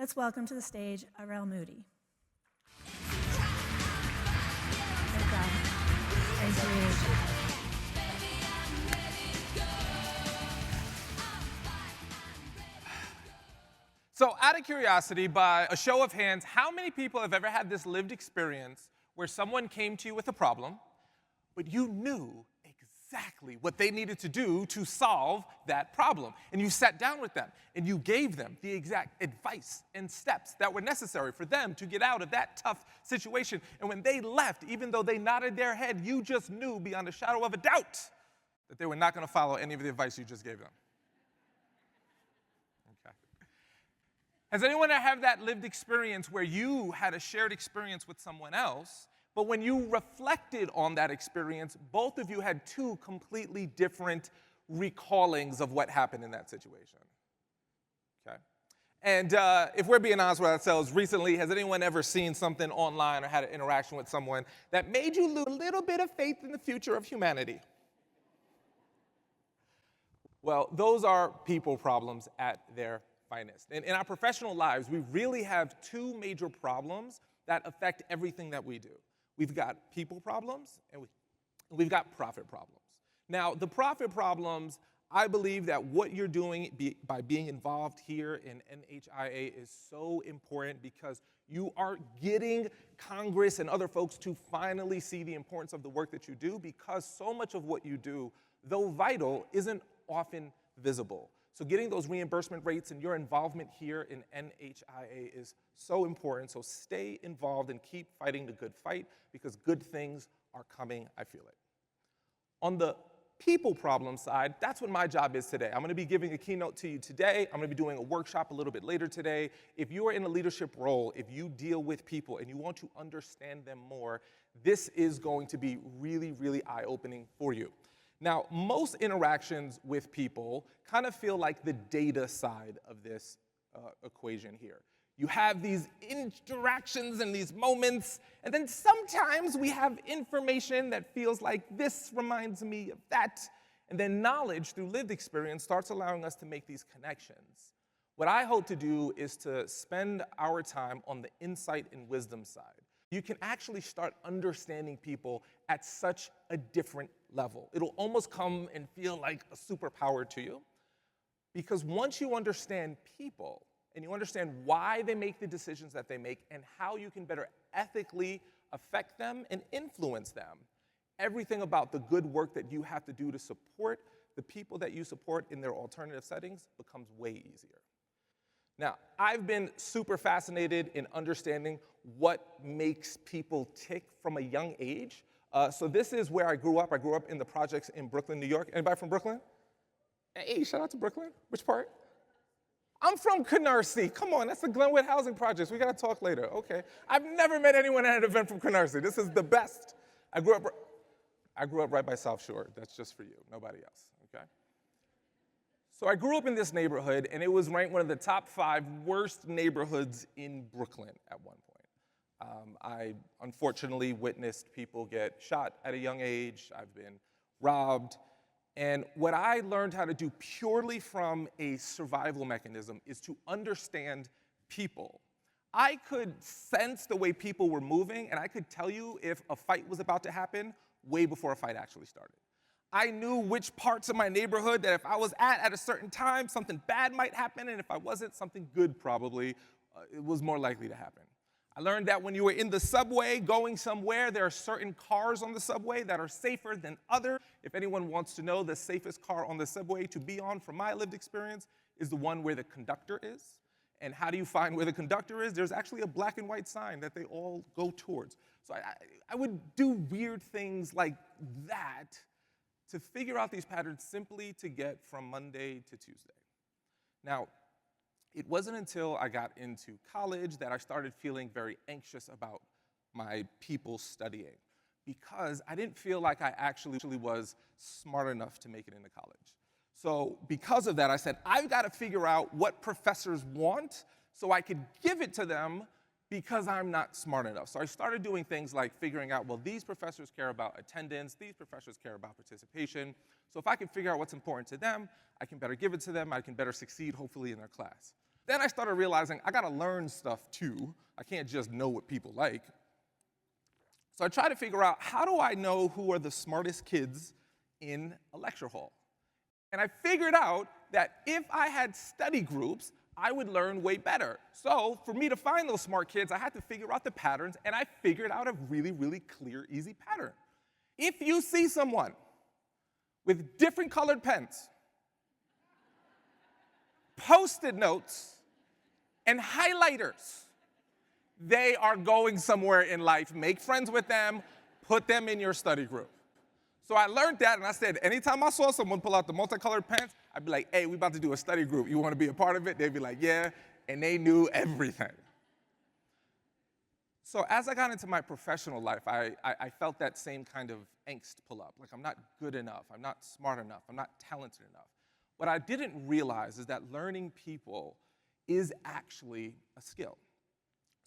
Let's welcome to the stage Arel Moodie. Great job. Thank you. So out of curiosity, by a show of hands, how many people have ever had this lived experience where someone came to you with a problem, but you knew exactly what they needed to do to solve that problem? And you sat down with them, and you gave them the exact advice and steps that were necessary for them to get out of that tough situation. And when they left, even though they nodded their head, you just knew beyond a shadow of a doubt that they were not going to follow any of the advice you just gave them. Has anyone ever had that lived experience where you had a shared experience with someone else, but when you reflected on that experience, both of you had two completely different recallings of what happened in that situation? Okay. And if we're being honest with ourselves, recently, has anyone ever seen something online or had an interaction with someone that made you lose a little bit of faith in the future of humanity? Well, those are people problems at their finest. And in our professional lives, we really have two major problems that affect everything that we do. We've got people problems, and we've got profit problems. Now, the profit problems, I believe that what you're doing by being involved here in NHIA is so important because you are getting Congress and other folks to finally see the importance of the work that you do, because so much of what you do, though vital, isn't often visible. So getting those reimbursement rates and your involvement here in NHIA is so important. So stay involved and keep fighting the good fight, because good things are coming, I feel it. On the people problem side, that's what my job is today. I'm going to be giving a keynote to you today. I'm going to be doing a workshop a little bit later today. If you are in a leadership role, if you deal with people and you want to understand them more, this is going to be really, really eye-opening for you. Now, most interactions with people kind of feel like the data side of this equation here. You have these interactions and these moments, and then sometimes we have information that feels like this reminds me of that, and then knowledge through lived experience starts allowing us to make these connections. What I hope to do is to spend our time on the insight and wisdom side. You can actually start understanding people at such a different level. It'll almost come and feel like a superpower to you, because once you understand people and you understand why they make the decisions that they make and how you can better ethically affect them and influence them, everything about the good work that you have to do to support the people that you support in their alternative settings becomes way easier. Now, I've been super fascinated in understanding what makes people tick from a young age. So this is where I grew up. I grew up in the projects in Brooklyn, New York. Anybody from Brooklyn? Hey, shout out to Brooklyn. Which part? I'm from Canarsie. Come on, that's the Glenwood Housing Projects. We gotta talk later. Okay. I've never met anyone at an event from Canarsie. This is the best. I grew up right by South Shore. That's just for you, nobody else, okay? So I grew up in this neighborhood, and it was ranked one of the top 5 worst neighborhoods in Brooklyn at one point. I unfortunately witnessed people get shot at a young age. I've been robbed. And what I learned how to do purely from a survival mechanism is to understand people. I could sense the way people were moving, and I could tell you if a fight was about to happen way before a fight actually started. I knew which parts of my neighborhood that if I was at a certain time, something bad might happen, and if I wasn't, something good probably it was more likely to happen. I learned that when you were in the subway going somewhere, there are certain cars on the subway that are safer than others. If anyone wants to know, the safest car on the subway to be on, from my lived experience, is the one where the conductor is. And how do you find where the conductor is? There's actually a black and white sign that they all go towards. So I would do weird things like that to figure out these patterns simply to get from Monday to Tuesday. Now, it wasn't until I got into college that I started feeling very anxious about my people studying, because I didn't feel like I actually was smart enough to make it into college. So because of that, I said, I've got to figure out what professors want so I could give it to them, because I'm not smart enough. So I started doing things like figuring out, well, these professors care about attendance, these professors care about participation. So if I can figure out what's important to them, I can better give it to them, I can better succeed, hopefully, in their class. Then I started realizing I gotta learn stuff too. I can't just know what people like. So I tried to figure out, how do I know who are the smartest kids in a lecture hall? And I figured out that if I had study groups, I would learn way better. So for me to find those smart kids, I had to figure out the patterns, and I figured out a really, really clear, easy pattern. If you see someone with different colored pens, Post-it notes, and highlighters, they are going somewhere in life. Make friends with them, put them in your study group. So I learned that, and I said, anytime I saw someone pull out the multicolored pens, I'd be like, hey, we about to do a study group. You want to be a part of it? They'd be like, yeah, and they knew everything. So as I got into my professional life, I felt that same kind of angst pull up. Like, I'm not good enough, I'm not smart enough, I'm not talented enough. What I didn't realize is that learning people is actually a skill.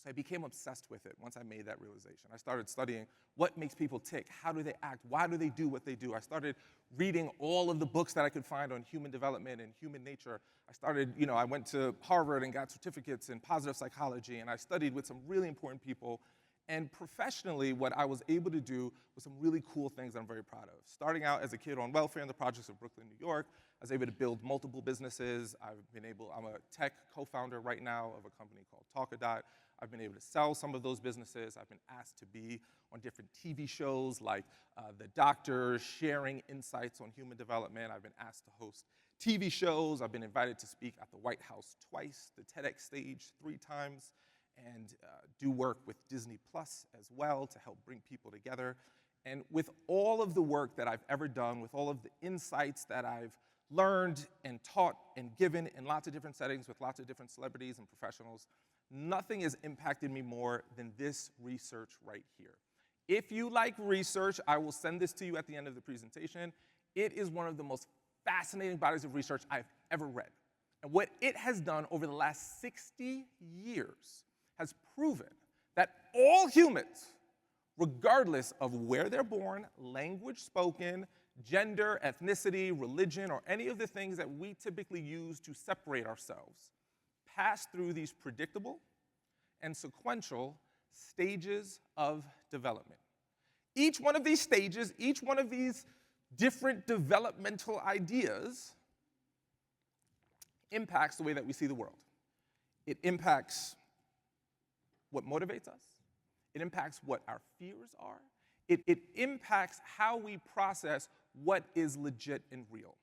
So I became obsessed with it once I made that realization. I started studying what makes people tick, how do they act, why do they do what they do. I started reading all of the books that I could find on human development and human nature. I went to Harvard and got certificates in positive psychology, and I studied with some really important people. And professionally, what I was able to do was some really cool things that I'm very proud of. Starting out as a kid on welfare in the projects of Brooklyn, New York, I was able to build multiple businesses. I'm a tech co-founder right now of a company called Talkadot. I've been able to sell some of those businesses. I've been asked to be on different TV shows like The Doctor, sharing insights on human development. I've been asked to host TV shows. I've been invited to speak at the White House twice, the TEDx stage 3 times, and do work with Disney Plus as well to help bring people together. And with all of the work that I've ever done, with all of the insights that I've learned and taught and given in lots of different settings with lots of different celebrities and professionals, nothing has impacted me more than this research right here. If you like research, I will send this to you at the end of the presentation. It is one of the most fascinating bodies of research I've ever read. And what it has done over the last 60 years has proven that all humans, regardless of where they're born, language spoken, gender, ethnicity, religion, or any of the things that we typically use to separate ourselves, pass through these predictable and sequential stages of development. Each one of these stages, each one of these different developmental ideas impacts the way that we see the world. It impacts what motivates us. It impacts what our fears are. It impacts how we process what is legit and real.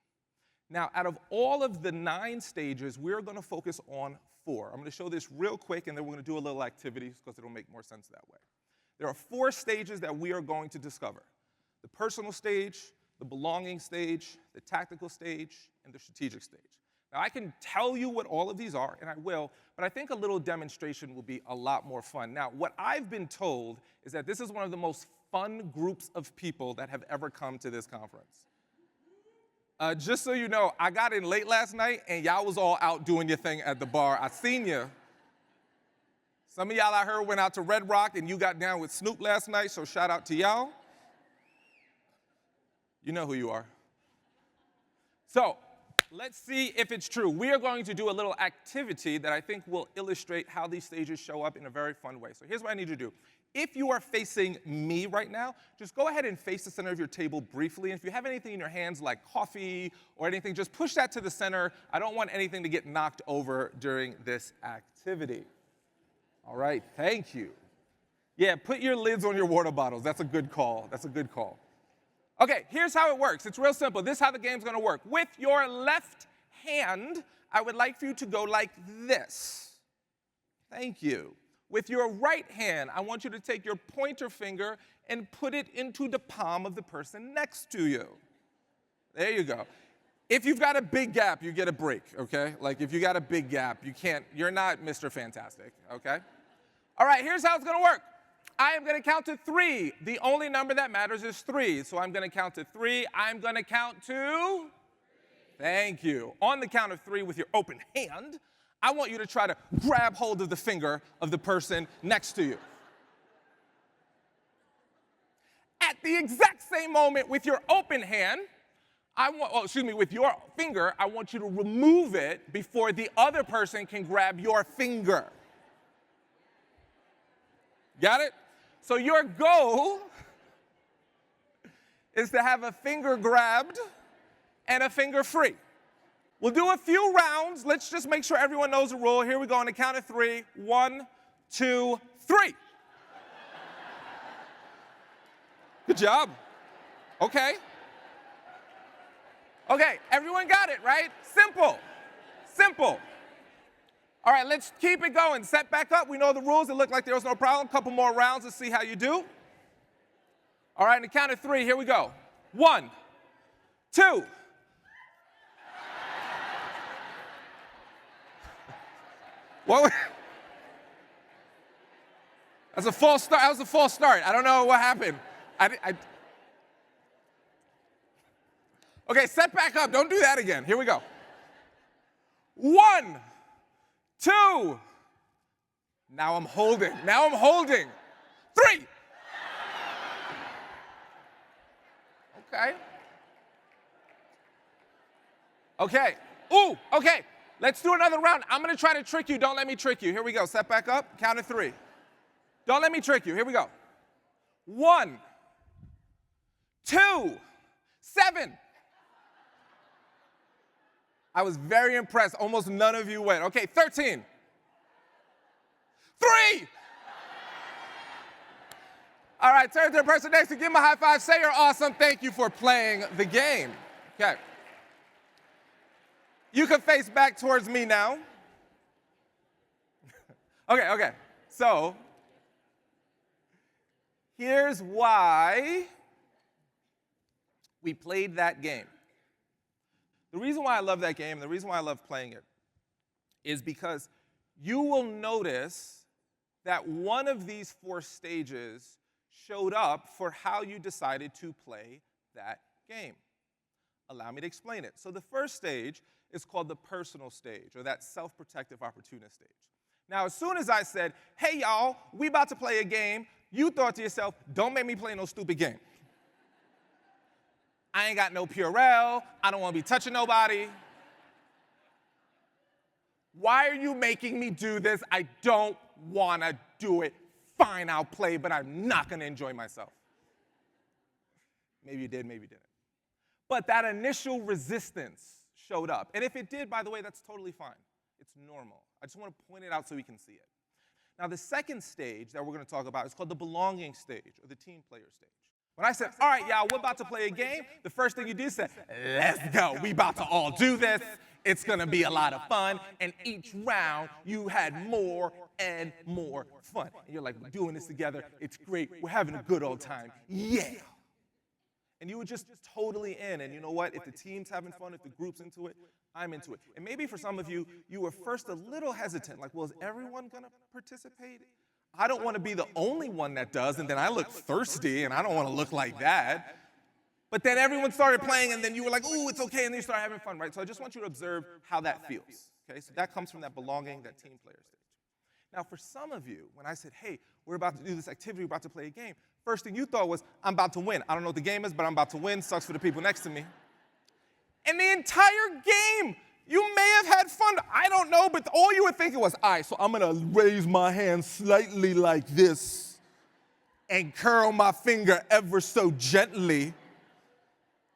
Now, out of all of the 9 stages, we're going to focus on 4. I'm going to show this real quick, and then we're going to do a little activity because it'll make more sense that way. There are 4 stages that we are going to discover: the personal stage, the belonging stage, the tactical stage, and the strategic stage. Now, I can tell you what all of these are, and I will, but I think a little demonstration will be a lot more fun. Now, what I've been told is that this is one of the most fun groups of people that have ever come to this conference. Just so you know, I got in late last night, and y'all was all out doing your thing at the bar. I seen you. Some of y'all I heard went out to Red Rock, and you got down with Snoop last night, so shout out to y'all. You know who you are. So, let's see if it's true. We are going to do a little activity that I think will illustrate how these stages show up in a very fun way. So here's what I need you to do. If you are facing me right now, just go ahead and face the center of your table briefly. And if you have anything in your hands like coffee or anything, just push that to the center. I don't want anything to get knocked over during this activity. All right, thank you. Yeah, put your lids on your water bottles. That's a good call. That's a good call. Okay, here's how it works. It's real simple. This is how the game's gonna work. With your left hand, I would like for you to go like this. Thank you. With your right hand, I want you to take your pointer finger and put it into the palm of the person next to you. There you go. If you've got a big gap, you get a break, okay? Like if you got a big gap, you're not Mr. Fantastic, okay? All right, here's how it's gonna work. I am going to count to 3. The only number that matters is 3. So I'm going to count to 3. I'm going to count to 3. Thank you. On the count of 3 with your open hand, I want you to try to grab hold of the finger of the person next to you. At the exact same moment with your open hand, With your finger, I want you to remove it before the other person can grab your finger. Got it? So your goal is to have a finger grabbed and a finger free. We'll do a few rounds. Let's just make sure everyone knows the rule. Here we go on the count of 3. 1, 2, 3. Good job. Okay. Okay, everyone got it, right? Simple. Simple. All right, let's keep it going. Set back up. We know the rules. It looked like there was no problem. Couple more rounds. Let's see how you do. All right, on the count of 3, here we go. 1, 2. What? That's a false start. That was a false start. I don't know what happened. Okay, set back up. Don't do that again. Here we go. 1, 2. Now I'm holding. 3. Okay. Okay. Ooh, okay. Let's do another round. I'm going to try to trick you. Don't let me trick you. Here we go. Set back up. Count of 3. Don't let me trick you. Here we go. 1, 2, 7. I was very impressed. Almost none of you went. Okay, 13. 3. All right, turn to the person next to give him a high five. Say you're awesome. Thank you for playing the game. Okay. You can face back towards me now. Okay. So, here's why we played that game. The reason why I love that game, the reason why I love playing it, is because you will notice that one of these 4 stages showed up for how you decided to play that game. Allow me to explain it. So the first stage is called the personal stage, or that self-protective opportunist stage. Now, as soon as I said, hey, y'all, we about to play a game, you thought to yourself, don't make me play no stupid game. I ain't got no Purell. I don't want to be touching nobody. Why are you making me do this? I don't want to do it. Fine, I'll play, but I'm not going to enjoy myself. Maybe you did, maybe you didn't. But that initial resistance showed up. And if it did, by the way, that's totally fine. It's normal. I just want to point it out so we can see it. Now, the second stage that we're going to talk about is called the belonging stage, or the team player stage. When I said, all right, y'all, we're about to play a game, the first thing you do is say, let's go. We about to all do this. It's going to be a lot of fun. And each round, you had more and more fun. And you're like, we're doing this together. It's great. We're having a good old time. Yeah. And you were just totally in. And you know what? If the team's having fun, if the group's into it, I'm into it. And maybe for some of you, you were first a little hesitant. Like, well, is everyone going to participate? I don't want to be the only one that does, and then I look thirsty, and I don't want to look like that. But then everyone started playing, and then you were like, ooh, it's okay, and then you started having fun, right? So I just want you to observe how that feels, okay? So that comes from that belonging, that team player stage. Now, for some of you, when I said, hey, we're about to do this activity, we're about to play a game, first thing you thought was, I'm about to win. I don't know what the game is, but I'm about to win. Sucks for the people next to me. And the entire game, you may have had fun. I don't know, but all you were thinking was, all right, so I'm going to raise my hand slightly like this and curl my finger ever so gently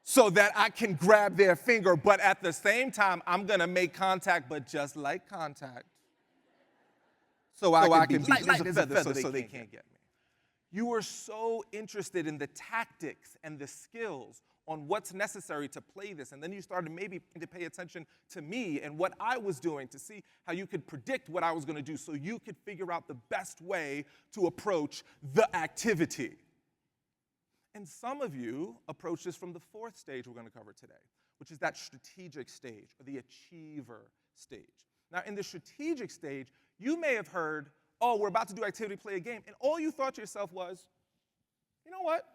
so that I can grab their finger. But at the same time, I'm going to make contact, but just like contact. So I can be light as a feather so they can't get me. You were so interested in the tactics and the skills on what's necessary to play this, and then you started maybe to pay attention to me and what I was doing to see how you could predict what I was going to do so you could figure out the best way to approach the activity. And some of you approach this from the 4th stage we're going to cover today, which is that strategic stage, or the achiever stage. Now, in the strategic stage, you may have heard, oh, we're about to do activity, play a game, and all you thought to yourself was, you know what?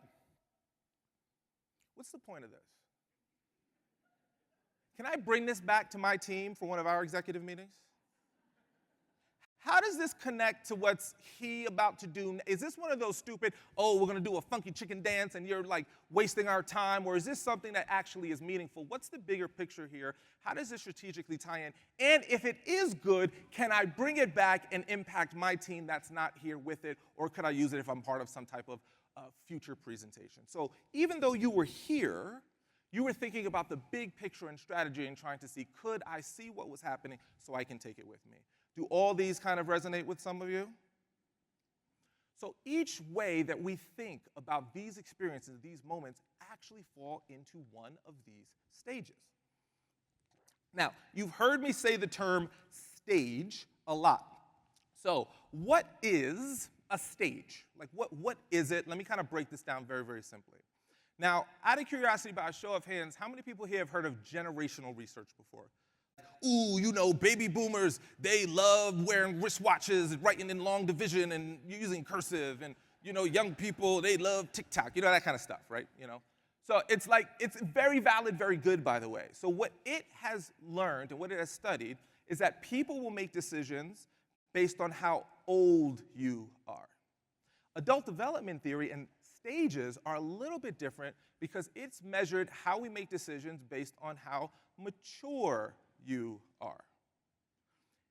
What's the point of this? Can I bring this back to my team for one of our executive meetings? how does this connect to what's he about to do? Is this one of those stupid, oh, we're going to do a funky chicken dance and you're like wasting our time? Or is this something that actually is meaningful? What's the bigger picture here? How does this strategically tie in? And if it is good, can I bring it back and impact my team that's not here with it? Or could I use it if I'm part of some type of future presentation? So even though you were here, you were thinking about the big picture and strategy and trying to see, could I see what was happening so I can take it with me? Do all these kind of resonate with some of you? So each way that we think about these experiences, these moments, actually fall into one of these stages. Now, you've heard me say the term stage a lot. So what is a stage? Like what is it? Let me kind of break this down very, very simply. Now, out of curiosity, by a show of hands, how many people here have heard of generational research before? Ooh, you know, baby boomers, they love wearing wristwatches, writing in long division and using cursive. And, you know, young people, they love TikTok, you know, that kind of stuff, right? You know? So it's like, it's very valid, very good, by the way. So what it has learned and what it has studied is that people will make decisions based on how old you are. Adult development theory and stages are a little bit different because it's measured how we make decisions based on how mature you are.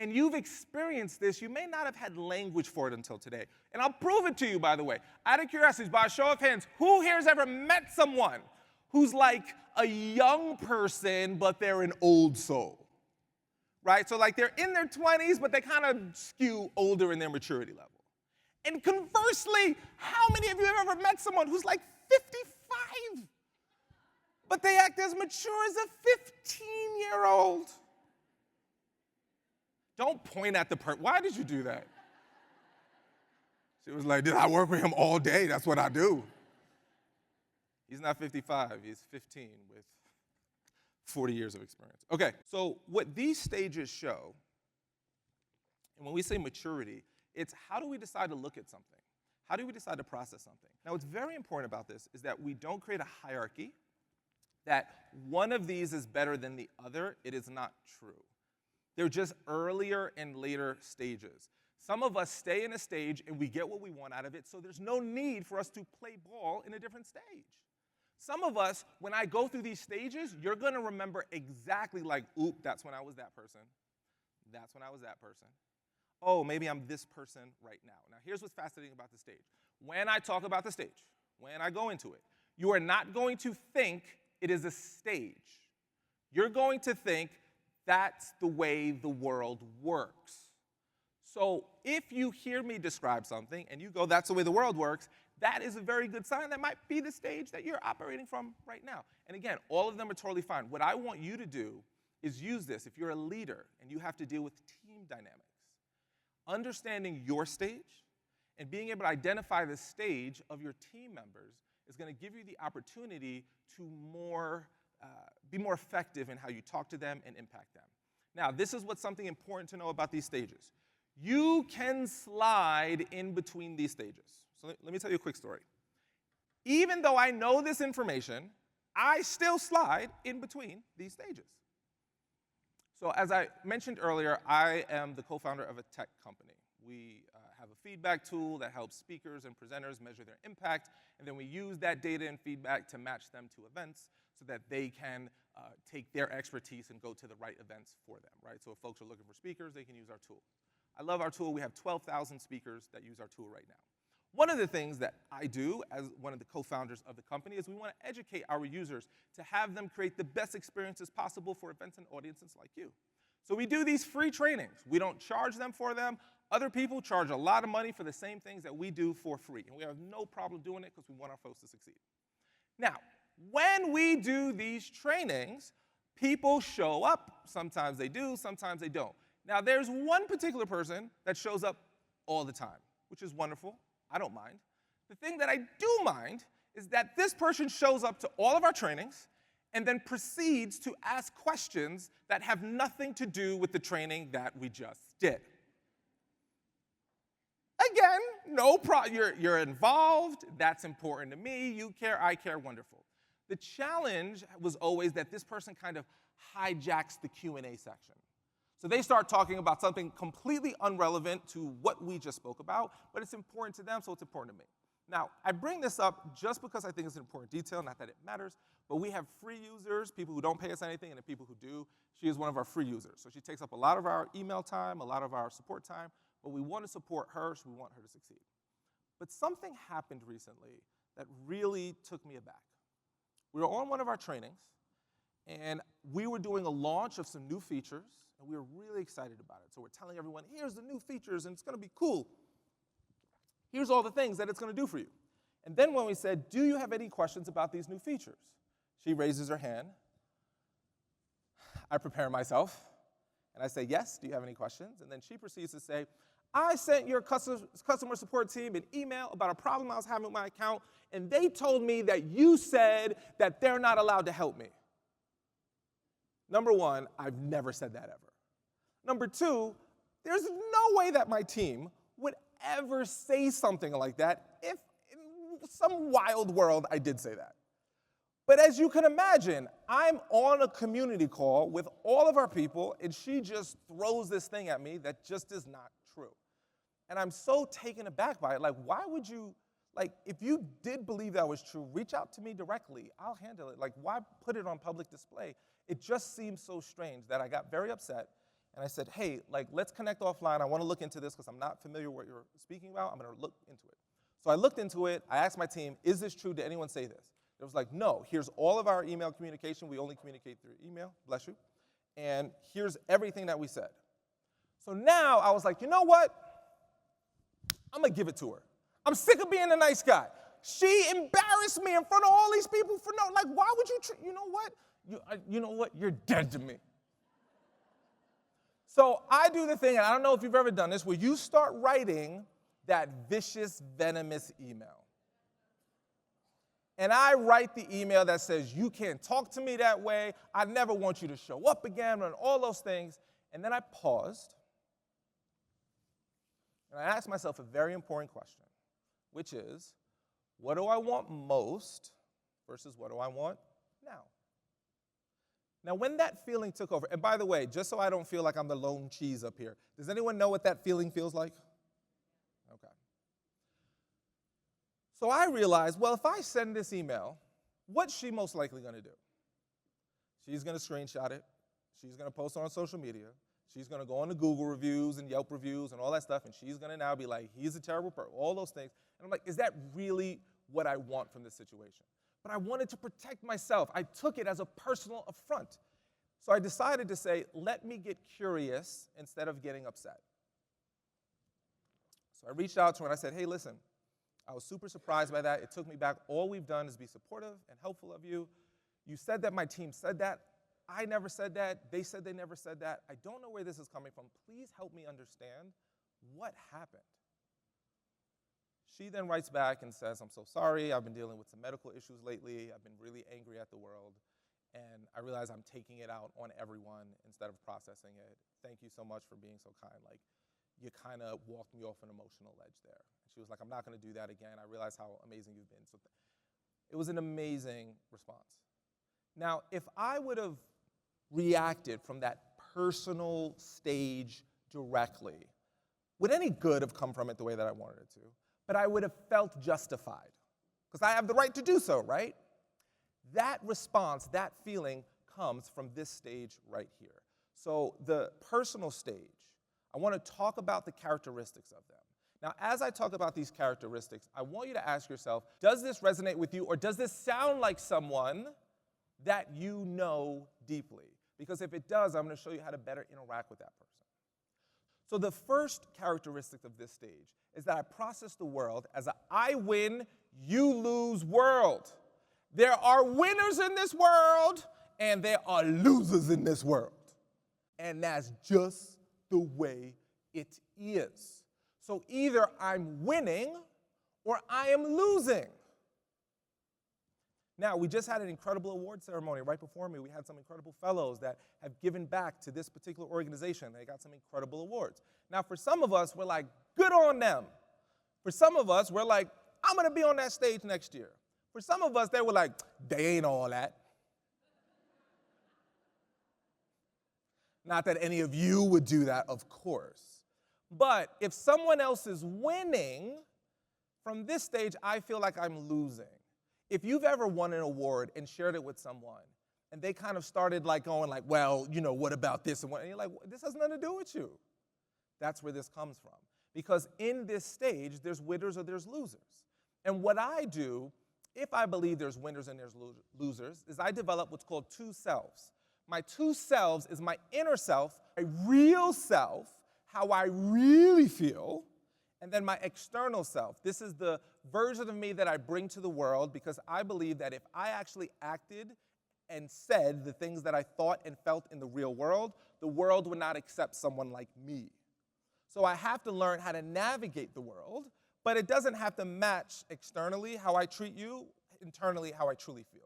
And you've experienced this. You may not have had language for it until today. And I'll prove it to you, by the way. Out of curiosity, by a show of hands, who here has ever met someone who's like a young person, but they're an old soul? Right? So like they're in their 20s, but they kind of skew older in their maturity level. And conversely, how many of you have ever met someone who's like 55, but they act as mature as a 15-year-old? Don't point at the person. Why did you do that? She was like, did I work with him all day? That's what I do. He's not 55, he's 15 with 40 years of experience. Okay, so what these stages show, and when we say maturity, it's how do we decide to look at something? How do we decide to process something? Now, what's very important about this is that we don't create a hierarchy, that one of these is better than the other. It is not true. They're just earlier and later stages. Some of us stay in a stage and we get what we want out of it, so there's no need for us to play ball in a different stage. Some of us, when I go through these stages, you're going to remember exactly like, oop, that's when I was that person. That's when I was that person. Oh, maybe I'm this person right now. Now, here's what's fascinating about the stage. When I talk about the stage, when I go into it, you are not going to think it is a stage. You're going to think that's the way the world works. So if you hear me describe something and you go, that's the way the world works, that is a very good sign. That might be the stage that you're operating from right now. And again, all of them are totally fine. What I want you to do is use this. If you're a leader and you have to deal with team dynamics, understanding your stage and being able to identify the stage of your team members is going to give you the opportunity to be more effective in how you talk to them and impact them. Now, this is what's something important to know about these stages. You can slide in between these stages. So let me tell you a quick story. Even though I know this information, I still slide in between these stages. So as I mentioned earlier, I am the co-founder of a tech company. We have a feedback tool that helps speakers and presenters measure their impact, and then we use that data and feedback to match them to events so that they can take their expertise and go to the right events for them, right? So if folks are looking for speakers, they can use our tool. I love our tool. We have 12,000 speakers that use our tool right now. One of the things that I do as one of the co-founders of the company is we want to educate our users to have them create the best experiences possible for events and audiences like you. So we do these free trainings. We don't charge them for them. Other people charge a lot of money for the same things that we do for free. And we have no problem doing it because we want our folks to succeed. Now, when we do these trainings, people show up. Sometimes they do, sometimes they don't. Now, there's one particular person that shows up all the time, which is wonderful. I don't mind. The thing that I do mind is that this person shows up to all of our trainings and then proceeds to ask questions that have nothing to do with the training that we just did. Again, no problem. You're involved. That's important to me. You care. I care. Wonderful. The challenge was always that this person kind of hijacks the Q&A section. So they start talking about something completely irrelevant to what we just spoke about, but it's important to them, so it's important to me. Now, I bring this up just because I think it's an important detail, not that it matters, but we have free users, people who don't pay us anything, and the people who do. She is one of our free users. So she takes up a lot of our email time, a lot of our support time, but we want to support her, so we want her to succeed. But something happened recently that really took me aback. We were on one of our trainings, and we were doing a launch of some new features, and we were really excited about it. So we're telling everyone, here's the new features, and it's going to be cool. Here's all the things that it's going to do for you. And then when we said, do you have any questions about these new features? She raises her hand. I prepare myself, and I say, yes, do you have any questions? And then she proceeds to say, I sent your customer support team an email about a problem I was having with my account, and they told me that you said that they're not allowed to help me. Number one, I've never said that ever. Number two, there's no way that my team would ever say something like that if in some wild world I did say that. But as you can imagine, I'm on a community call with all of our people, and she just throws this thing at me that just is not true. And I'm so taken aback by it. Like, why would you, like, if you did believe that was true, reach out to me directly. I'll handle it. Like, why put it on public display? It just seems so strange that I got very upset. And I said, hey, like, let's connect offline. I want to look into this because I'm not familiar with what you're speaking about. I'm going to look into it. So I looked into it. I asked my team, is this true? Did anyone say this? It was like, no. Here's all of our email communication. We only communicate through email. Bless you. And here's everything that we said. So now I was like, you know what? I'm going to give it to her. I'm sick of being a nice guy. She embarrassed me in front of all these people for no, like, why would you, you know what? You know what? You're dead to me. So I do the thing, and I don't know if you've ever done this, where you start writing that vicious, venomous email. And I write the email that says, you can't talk to me that way, I never want you to show up again, and all those things. And then I paused, and I asked myself a very important question, which is, what do I want most versus what do I want now? Now, when that feeling took over, and by the way, just so I don't feel like I'm the lone cheese up here, does anyone know what that feeling feels like? Okay. So I realized, well, if I send this email, what's she most likely going to do? She's going to screenshot it. She's going to post it on social media. She's going to go on to Google reviews and Yelp reviews and all that stuff, and she's going to now be like, he's a terrible person, all those things. And I'm like, is that really what I want from this situation? But I wanted to protect myself. I took it as a personal affront. So I decided to say, let me get curious instead of getting upset. So I reached out to her and I said, hey, listen, I was super surprised by that. It took me back. All we've done is be supportive and helpful of you. You said that my team said that. I never said that. They said they never said that. I don't know where this is coming from. Please help me understand what happened. She then writes back and says, I'm so sorry. I've been dealing with some medical issues lately. I've been really angry at the world. And I realize I'm taking it out on everyone instead of processing it. Thank you so much for being so kind. Like, you kind of walked me off an emotional ledge there. And she was like, I'm not going to do that again. I realize how amazing you've been. So it was an amazing response. Now, if I would have reacted from that personal stage directly, would any good have come from it the way that I wanted it to? But I would have felt justified, because I have the right to do so, right? That response, that feeling, comes from this stage right here. So the personal stage, I want to talk about the characteristics of them. Now, as I talk about these characteristics, I want you to ask yourself, does this resonate with you, or does this sound like someone that you know deeply? Because if it does, I'm going to show you how to better interact with that person. So the first characteristic of this stage is that I process the world as a I win, you lose world. There are winners in this world, and there are losers in this world. And that's just the way it is. So either I'm winning or I am losing. Now, we just had an incredible award ceremony right before me. We had some incredible fellows that have given back to this particular organization. They got some incredible awards. Now, for some of us, we're like, good on them. For some of us, we're like, I'm going to be on that stage next year. For some of us, they were like, they ain't all that. Not that any of you would do that, of course. But if someone else is winning, from this stage, I feel like I'm losing. If you've ever won an award and shared it with someone, and they kind of started like going like, well, you know, what about this? And you're like, this has nothing to do with you. That's where this comes from. Because in this stage, there's winners or there's losers. And what I do, if I believe there's winners and there's losers, is I develop what's called two selves. My two selves is my inner self, my real self, how I really feel, and then my external self. This is the version of me that I bring to the world because I believe that if I actually acted and said the things that I thought and felt in the real world, the world would not accept someone like me. So I have to learn how to navigate the world, but it doesn't have to match externally how I treat you, internally how I truly feel.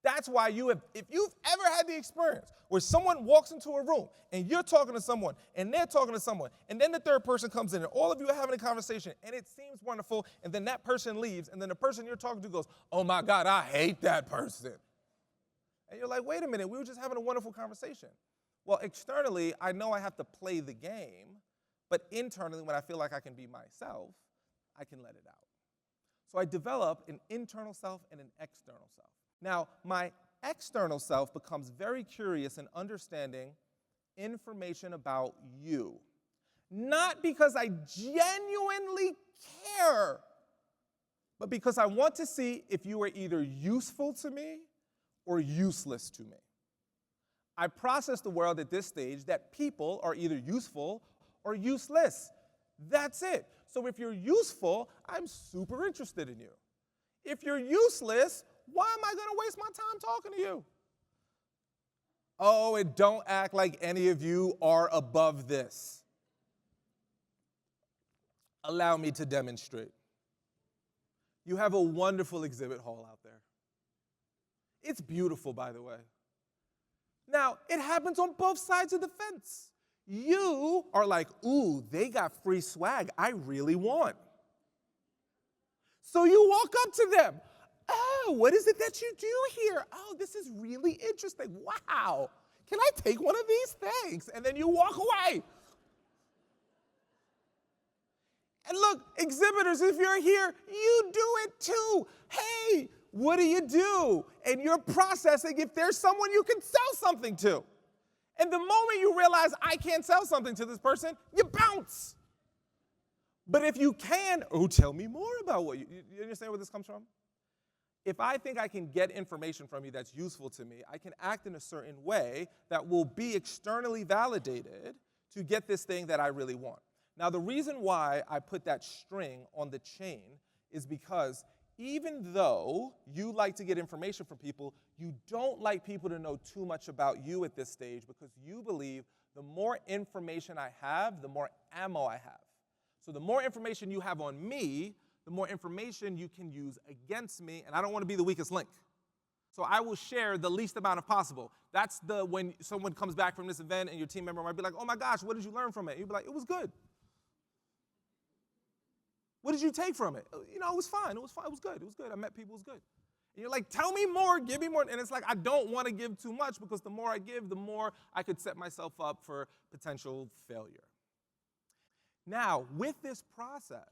That's why if you've ever had the experience where someone walks into a room and you're talking to someone and they're talking to someone and then the third person comes in and all of you are having a conversation and it seems wonderful and then that person leaves and then the person you're talking to goes, oh my God, I hate that person. And you're like, wait a minute, we were just having a wonderful conversation. Well, externally, I know I have to play the game, but internally, when I feel like I can be myself, I can let it out. So I develop an internal self and an external self. Now, my external self becomes very curious in understanding information about you. Not because I genuinely care, but because I want to see if you are either useful to me or useless to me. I process the world at this stage that people are either useful or useless. That's it. So if you're useful, I'm super interested in you. If you're useless, why am I going to waste my time talking to you? Oh, and don't act like any of you are above this. Allow me to demonstrate. You have a wonderful exhibit hall out there. It's beautiful, by the way. Now, it happens on both sides of the fence. You are like, ooh, they got free swag I really want. So you walk up to them. Oh, what is it that you do here? Oh, this is really interesting. Wow. Can I take one of these things? And then you walk away. And look, exhibitors, if you're here, you do it too. Hey, what do? And you're processing if there's someone you can sell something to. And the moment you realize I can't sell something to this person, you bounce. But if you can, oh, tell me more about what you understand where this comes from? If I think I can get information from you that's useful to me, I can act in a certain way that will be externally validated to get this thing that I really want. Now, the reason why I put that string on the chain is because even though you like to get information from people, you don't like people to know too much about you at this stage because you believe the more information I have, the more ammo I have. So the more information you have on me, the more information you can use against me, and I don't want to be the weakest link. So I will share the least amount of possible. That's when someone comes back from this event and your team member might be like, oh my gosh, what did you learn from it? You'd be like, it was good. What did you take from it? You know, it was fine. It was fine. It was good. It was good. I met people. It was good. And you're like, tell me more. Give me more. And it's like, I don't want to give too much because the more I give, the more I could set myself up for potential failure. Now, with this process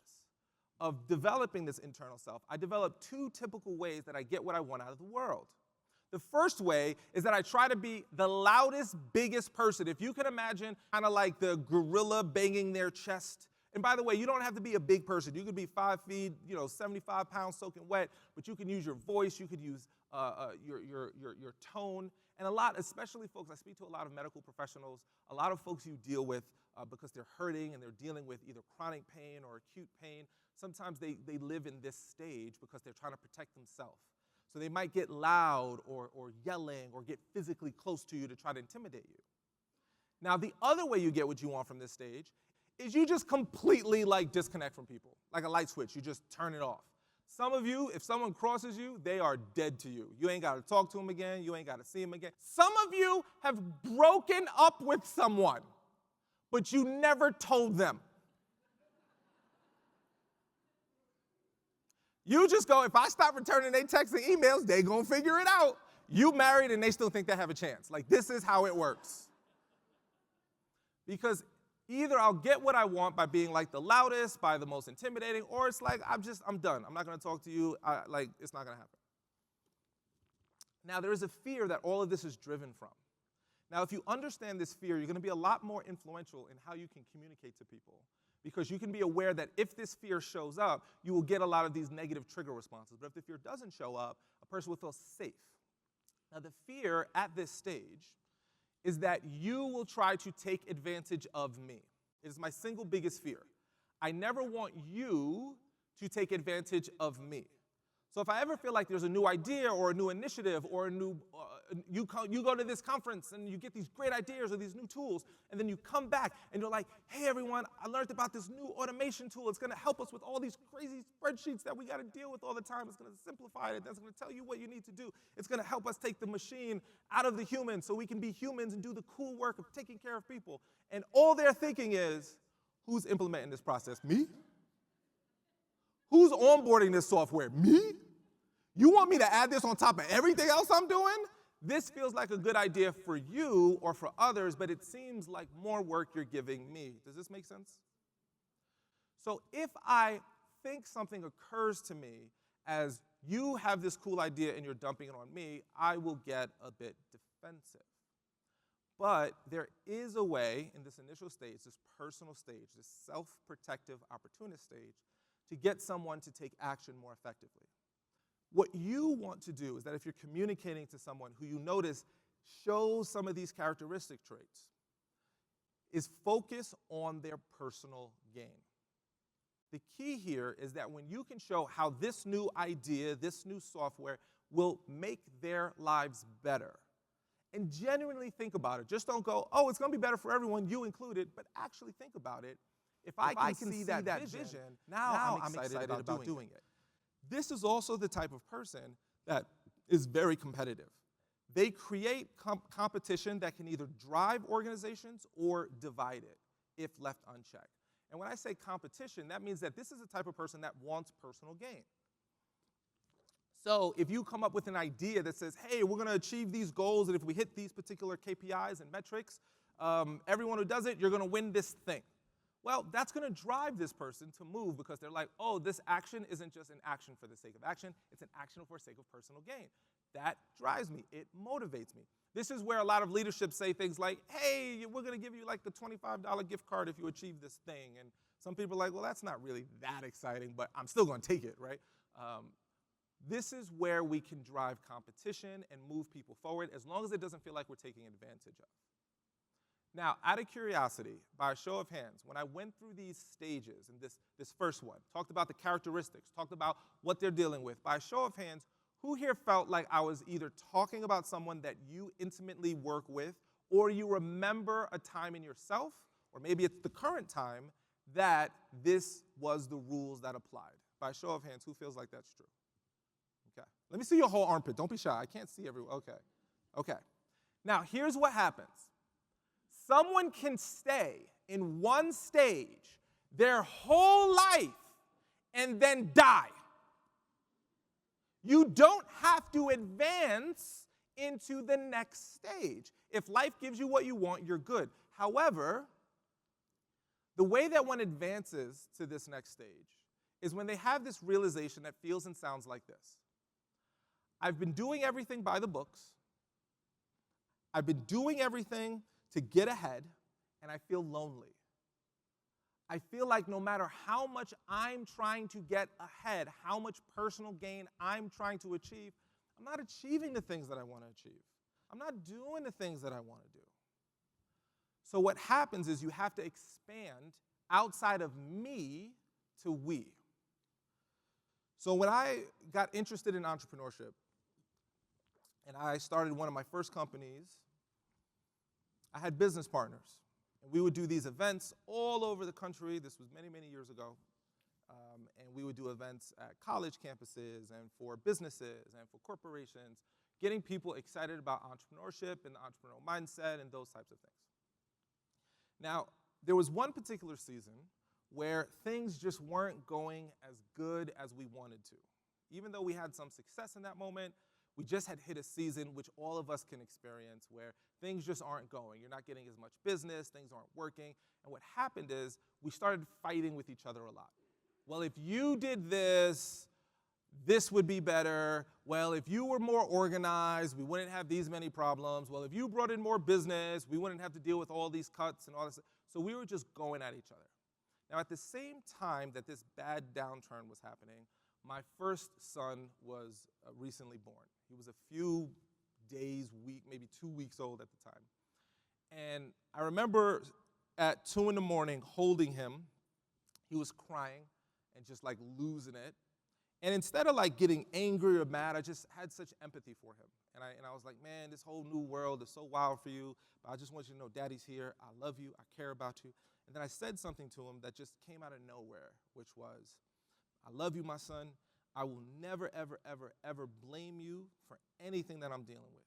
of developing this internal self, I develop two typical ways that I get what I want out of the world. The first way is that I try to be the loudest, biggest person. If you can imagine kind of like the gorilla banging their chest. And by the way, you don't have to be a big person. You could be 5 feet, 75 pounds soaking wet, but you can use your voice, you could use your tone. And a lot, especially folks, I speak to a lot of medical professionals, a lot of folks you deal with because they're hurting and they're dealing with either chronic pain or acute pain. Sometimes they live in this stage because they're trying to protect themselves. So they might get loud or yelling or get physically close to you to try to intimidate you. Now, the other way you get what you want from this stage is you just completely disconnect from people. Like a light switch, you just turn it off. Some of you, if someone crosses you, they are dead to you. You ain't got to talk to them again. You ain't got to see them again. Some of you have broken up with someone, but you never told them. You just go, if I stop returning their texts and emails, they gonna figure it out. You married and they still think they have a chance. Like, this is how it works. Because either I'll get what I want by being like the loudest, by the most intimidating, or it's like I'm done. I'm not going to talk to you. It's not going to happen. Now, there is a fear that all of this is driven from. Now, if you understand this fear, you're going to be a lot more influential in how you can communicate to people, because you can be aware that if this fear shows up, you will get a lot of these negative trigger responses. But if the fear doesn't show up, a person will feel safe. Now, the fear at this stage is that you will try to take advantage of me. It is my single biggest fear. I never want you to take advantage of me. So if I ever feel like there's a new idea or a new initiative or a new, you go to this conference and you get these great ideas or these new tools, and then you come back and you're like, hey everyone, I learned about this new automation tool. It's gonna help us with all these crazy spreadsheets that we gotta deal with all the time. It's gonna simplify it. It's gonna tell you what you need to do. It's gonna help us take the machine out of the human so we can be humans and do the cool work of taking care of people. And all they're thinking is, who's implementing this process? Me? Who's onboarding this software? Me? You want me to add this on top of everything else I'm doing? This feels like a good idea for you or for others, but it seems like more work you're giving me. Does this make sense? So if I think something occurs to me as you have this cool idea and you're dumping it on me, I will get a bit defensive. But there is a way in this initial stage, this personal stage, this self-protective opportunist stage, to get someone to take action more effectively. What you want to do is that if you're communicating to someone who you notice shows some of these characteristic traits, is focus on their personal gain. The key here is that when you can show how this new idea, this new software will make their lives better, and genuinely think about it. Just don't go, oh, it's going to be better for everyone, you included, but actually think about it. If I can see that vision, now I'm excited about doing it. This is also the type of person that is very competitive. They create competition that can either drive organizations or divide it if left unchecked. And when I say competition, that means that this is the type of person that wants personal gain. So if you come up with an idea that says, hey, we're going to achieve these goals, and if we hit these particular KPIs and metrics, everyone who does it, you're going to win this thing. Well, that's going to drive this person to move, because they're like, oh, this action isn't just an action for the sake of action. It's an action for the sake of personal gain. That drives me. It motivates me. This is where a lot of leadership say things like, hey, we're going to give you like the $25 gift card if you achieve this thing. And some people are like, well, that's not really that exciting, but I'm still going to take it, right? This is where we can drive competition and move people forward, as long as it doesn't feel like we're taking advantage of. Now, out of curiosity, by a show of hands, when I went through these stages, and this first one, talked about the characteristics, talked about what they're dealing with, by a show of hands, who here felt like I was either talking about someone that you intimately work with, or you remember a time in yourself, or maybe it's the current time, that this was the rules that applied? By a show of hands, who feels like that's true? Okay. Let me see your whole armpit. Don't be shy. I can't see everyone. Okay. Okay. Now, here's what happens. Someone can stay in one stage their whole life and then die. You don't have to advance into the next stage. If life gives you what you want, you're good. However, the way that one advances to this next stage is when they have this realization that feels and sounds like this. I've been doing everything by the books. I've been doing everything to get ahead, and I feel lonely. I feel like no matter how much I'm trying to get ahead, how much personal gain I'm trying to achieve, I'm not achieving the things that I want to achieve. I'm not doing the things that I want to do. So what happens is you have to expand outside of me to we. So when I got interested in entrepreneurship, and I started one of my first companies, I had business partners, and we would do these events all over the country. This was many, many years ago. And we would do events at college campuses and for businesses and for corporations, getting people excited about entrepreneurship and the entrepreneurial mindset and those types of things. Now, there was one particular season where things just weren't going as good as we wanted to. Even though we had some success in that moment, We just had hit a season which all of us can experience where things just aren't going. You're not getting as much business, things aren't working. And what happened is we started fighting with each other a lot. Well, if you did this, this would be better. Well, if you were more organized, we wouldn't have these many problems. Well, if you brought in more business, we wouldn't have to deal with all these cuts and all this. So we were just going at each other. Now, at the same time that this bad downturn was happening, my first son was recently born. He was a few days, maybe 2 weeks old at the time. And I remember at 2 in the morning holding him. He was crying and just like losing it. And instead of like getting angry or mad, I just had such empathy for him. And I was like, man, this whole new world is so wild for you, but I just want you to know Daddy's here. I love you. I care about you. And then I said something to him that just came out of nowhere, which was, I love you, my son. I will never, ever, ever, ever blame you for anything that I'm dealing with.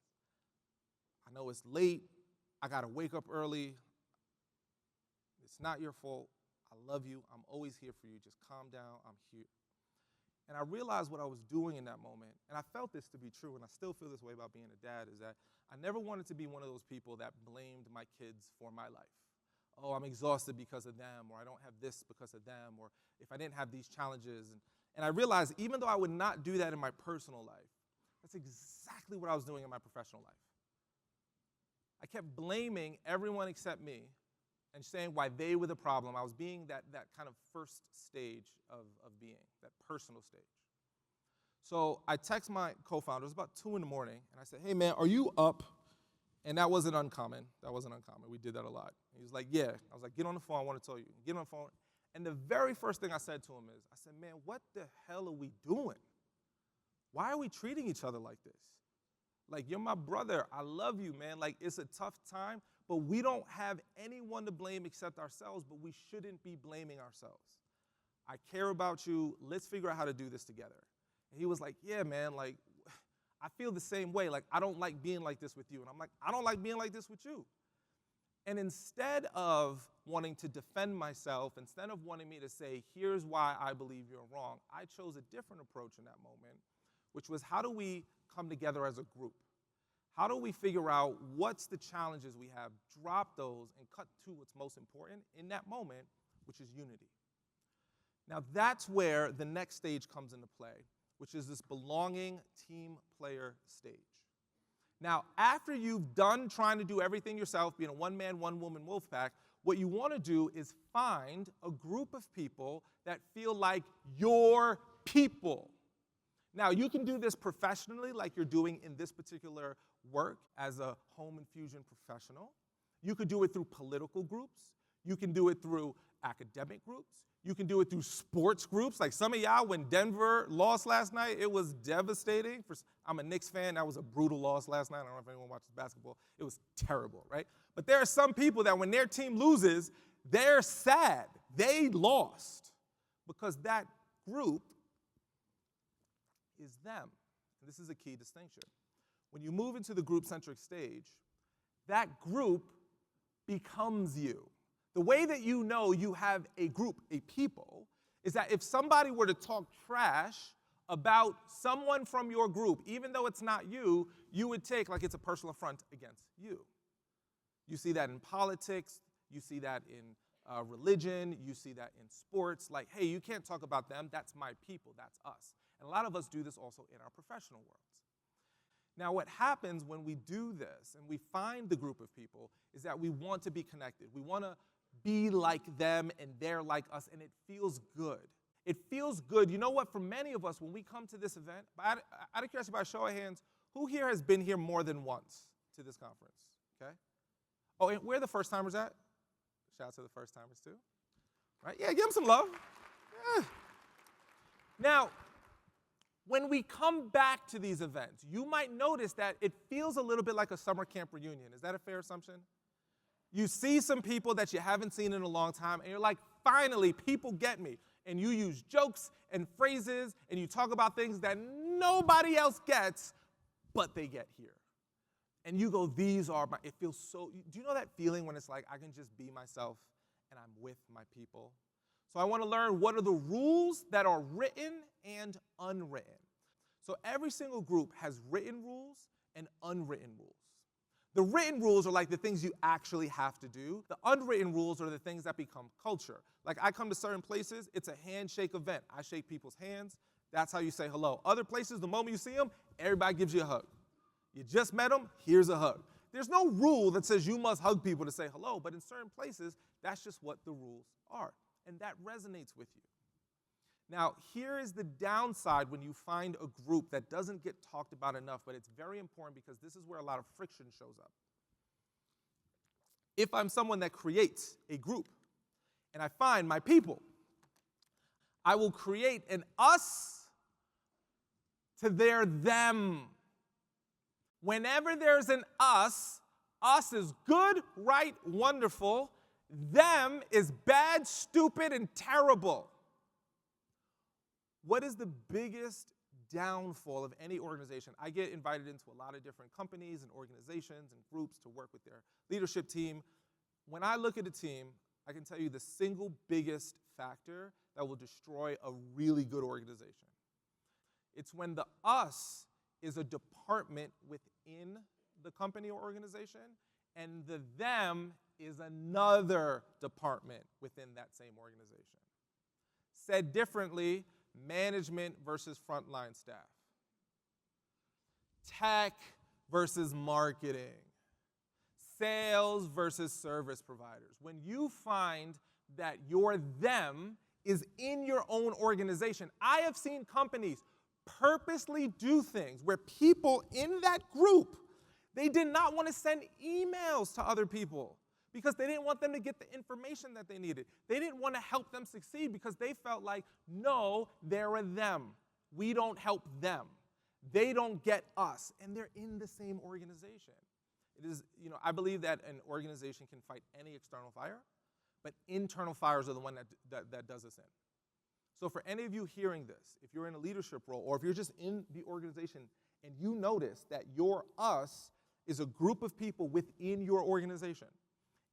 I know it's late. I got to wake up early. It's not your fault. I love you. I'm always here for you. Just calm down. I'm here. And I realized what I was doing in that moment, and I felt this to be true, and I still feel this way about being a dad, is that I never wanted to be one of those people that blamed my kids for my life. Oh, I'm exhausted because of them, or I don't have this because of them, or if I didn't have these challenges. And I realized even though I would not do that in my personal life, that's exactly what I was doing in my professional life. I kept blaming everyone except me and saying why they were the problem. I was being that kind of first stage of being, that personal stage. So I text my co-founder, it was about 2 in the morning, and I said, hey man, are you up? And that wasn't uncommon. We did that a lot. He was like, yeah. I was like, get on the phone, I want to tell you. Get on the phone. And the very first thing I said to him is, I said, man, what the hell are we doing? Why are we treating each other like this? Like, you're my brother. I love you, man. Like, it's a tough time, but we don't have anyone to blame except ourselves, but we shouldn't be blaming ourselves. I care about you. Let's figure out how to do this together. And he was like, yeah, man, like, I feel the same way. Like, I don't like being like this with you. And I'm like, I don't like being like this with you. And instead of wanting to defend myself, instead of wanting me to say, here's why I believe you're wrong, I chose a different approach in that moment, which was, how do we come together as a group? How do we figure out what's the challenges we have, drop those, and cut to what's most important in that moment, which is unity? Now that's where the next stage comes into play, which is this belonging team player stage. Now, after you've done trying to do everything yourself, being a one-man, one-woman wolf pack, what you want to do is find a group of people that feel like your people. Now, you can do this professionally, like you're doing in this particular work as a home infusion professional. You could do it through political groups. You can do it through academic groups. You can do it through sports groups. Like some of y'all, when Denver lost last night, it was devastating. I'm a Knicks fan. That was a brutal loss last night. I don't know if anyone watches basketball. It was terrible, right? But there are some people that when their team loses, they're sad. They lost because that group is them. And this is a key distinction. When you move into the group-centric stage, that group becomes you. The way that you know you have a group, a people, is that if somebody were to talk trash about someone from your group, even though it's not you, you would take like it's a personal affront against you. You see that in politics, you see that in religion, you see that in sports. Like, hey, you can't talk about them, that's my people, that's us. And a lot of us do this also in our professional worlds. Now, what happens when we do this and we find the group of people is that we want to be connected. We want to be like them and they're like us, and it feels good. It feels good. You know what? For many of us, when we come to this event, out of curiosity, by a show of hands, who here has been here more than once to this conference? Okay? Oh, and where are the first timers at? Shout out to the first timers too. Right? Yeah, give them some love. Yeah. Now, when we come back to these events, you might notice that it feels a little bit like a summer camp reunion. Is that a fair assumption? You see some people that you haven't seen in a long time, and you're like, finally, people get me. And you use jokes and phrases, and you talk about things that nobody else gets, but they get here. And you go, these are my, it feels so, do you know that feeling when it's like, I can just be myself, and I'm with my people? So I want to learn what are the rules that are written and unwritten. So every single group has written rules and unwritten rules. The written rules are like the things you actually have to do. The unwritten rules are the things that become culture. Like I come to certain places, it's a handshake event. I shake people's hands. That's how you say hello. Other places, the moment you see them, everybody gives you a hug. You just met them, here's a hug. There's no rule that says you must hug people to say hello, but in certain places, that's just what the rules are. And that resonates with you. Now, here is the downside when you find a group that doesn't get talked about enough, but it's very important because this is where a lot of friction shows up. If I'm someone that creates a group and I find my people, I will create an us to their them. Whenever there's an us is good, right, wonderful. Them is bad, stupid, and terrible. What is the biggest downfall of any organization? I get invited into a lot of different companies and organizations and groups to work with their leadership team. When I look at a team, I can tell you the single biggest factor that will destroy a really good organization. It's when the us is a department within the company or organization, and the them is another department within that same organization. Said differently, management versus frontline staff. Tech versus marketing. Sales versus service providers. When you find that your them is in your own organization, I have seen companies purposely do things where people in that group, they did not want to send emails to other people because they didn't want them to get the information that they needed. They didn't want to help them succeed because they felt like, no, they're a them. We don't help them. They don't get us, and they're in the same organization. It is, I believe that an organization can fight any external fire, but internal fires are the one that does us in. So for any of you hearing this, if you're in a leadership role, or if you're just in the organization and you notice that your us is a group of people within your organization,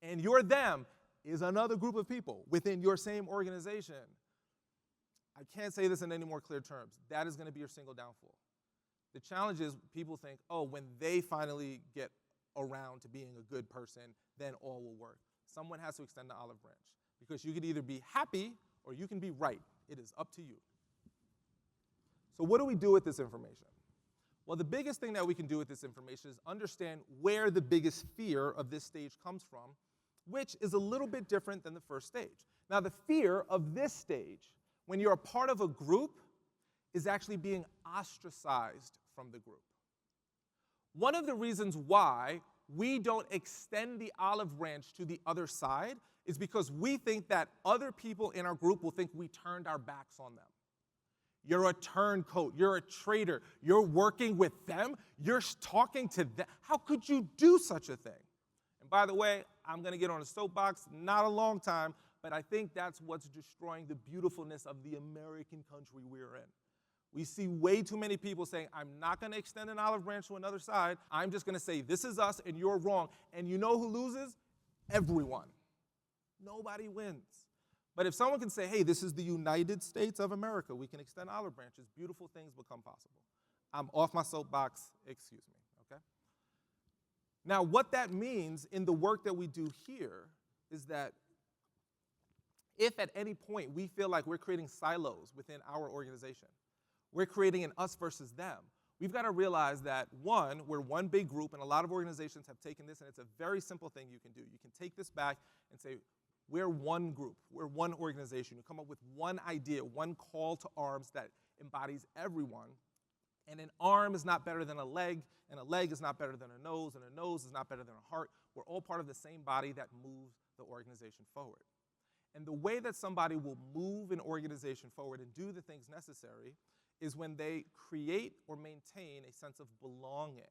and your them is another group of people within your same organization, I can't say this in any more clear terms. That is going to be your single downfall. The challenge is people think, oh, when they finally get around to being a good person, then all will work. Someone has to extend the olive branch, because you could either be happy or you can be right. It is up to you. So what do we do with this information? Well, the biggest thing that we can do with this information is understand where the biggest fear of this stage comes from, which is a little bit different than the first stage. Now, the fear of this stage, when you're a part of a group, is actually being ostracized from the group. One of the reasons why we don't extend the olive branch to the other side is because we think that other people in our group will think we turned our backs on them. You're a turncoat, you're a traitor, you're working with them, you're talking to them. How could you do such a thing? And by the way, I'm gonna get on a soapbox, not a long time, but I think that's what's destroying the beautifulness of the American country we're in. We see way too many people saying, I'm not gonna extend an olive branch to another side, I'm just gonna say, this is us and you're wrong. And you know who loses? Everyone. Nobody wins. But if someone can say, hey, this is the United States of America, we can extend olive branches, beautiful things become possible. I'm off my soapbox, excuse me, okay? Now, what that means in the work that we do here is that if at any point we feel like we're creating silos within our organization, we're creating an us versus them, we've got to realize that, one, we're one big group, and a lot of organizations have taken this, and it's a very simple thing you can do. You can take this back and say, we're one group, we're one organization. You come up with one idea, one call to arms that embodies everyone. And an arm is not better than a leg, and a leg is not better than a nose, and a nose is not better than a heart. We're all part of the same body that moves the organization forward. And the way that somebody will move an organization forward and do the things necessary is when they create or maintain a sense of belonging.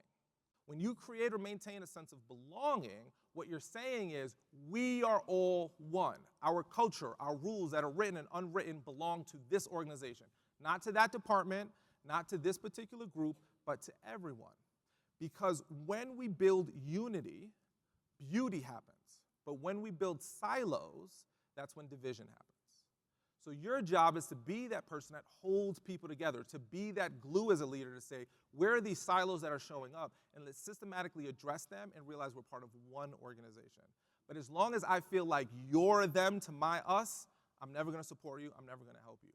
When you create or maintain a sense of belonging, what you're saying is, we are all one. Our culture, our rules that are written and unwritten belong to this organization. Not to that department, not to this particular group, but to everyone. Because when we build unity, beauty happens. But when we build silos, that's when division happens. So your job is to be that person that holds people together, to be that glue as a leader to say, where are these silos that are showing up? And let's systematically address them and realize we're part of one organization. But as long as I feel like you're them to my us, I'm never going to support you. I'm never going to help you.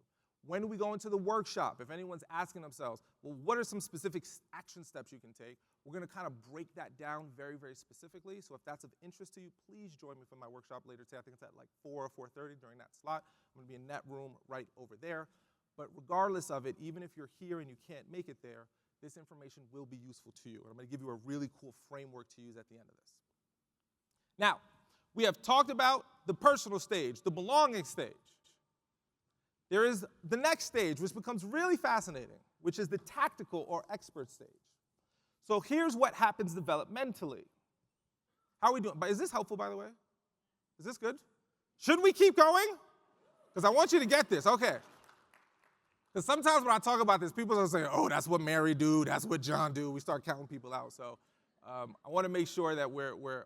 When we go into the workshop, if anyone's asking themselves, well, what are some specific action steps you can take? We're going to kind of break that down very, very specifically. So if that's of interest to you, please join me for my workshop later today. I think it's at like 4 or 4:30 during that slot. I'm going to be in that room right over there. But regardless of it, even if you're here and you can't make it there, this information will be useful to you. And I'm going to give you a really cool framework to use at the end of this. Now, we have talked about the personal stage, the belonging stage. There is the next stage, which becomes really fascinating, which is the tactical or expert stage. So here's what happens developmentally. How are we doing? Is this helpful, by the way? Is this good? Should we keep going? Because I want you to get this, okay. Because sometimes when I talk about this, people are saying, oh, that's what Mary do, that's what John do. We start counting people out. So I want to make sure that we're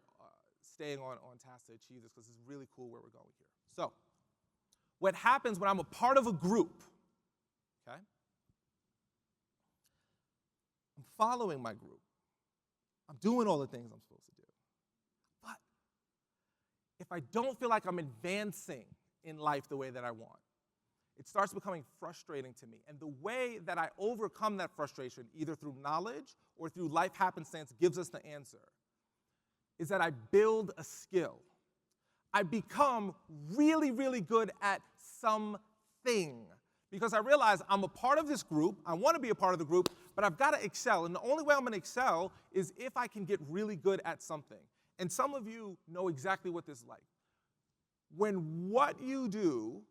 staying on task to achieve this, because it's really cool where we're going here. So what happens when I'm a part of a group, okay? I'm following my group. I'm doing all the things I'm supposed to do. But if I don't feel like I'm advancing in life the way that I want, it starts becoming frustrating to me. And the way that I overcome that frustration, either through knowledge or through life happenstance, gives us the answer, is that I build a skill. I become really, really good at something. Because I realize I'm a part of this group, I want to be a part of the group, but I've got to excel. And the only way I'm going to excel is if I can get really good at something. And some of you know exactly what this is like. When what you do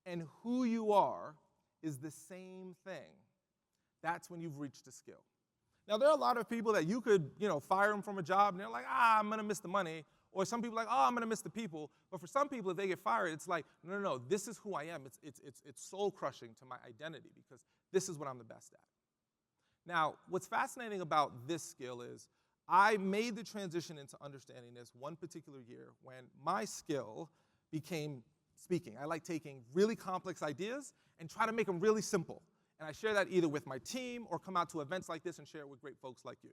and who you are is the same thing, that's when you've reached a skill. Now, there are a lot of people that you could, fire them from a job, and they're like, I'm going to miss the money. Or some people are like, oh, I'm going to miss the people. But for some people, if they get fired, it's like, no, this is who I am. It's soul-crushing to my identity, because this is what I'm the best at. Now, what's fascinating about this skill is I made the transition into understanding this one particular year when my skill became speaking. I like taking really complex ideas and try to make them really simple. And I share that either with my team or come out to events like this and share it with great folks like you.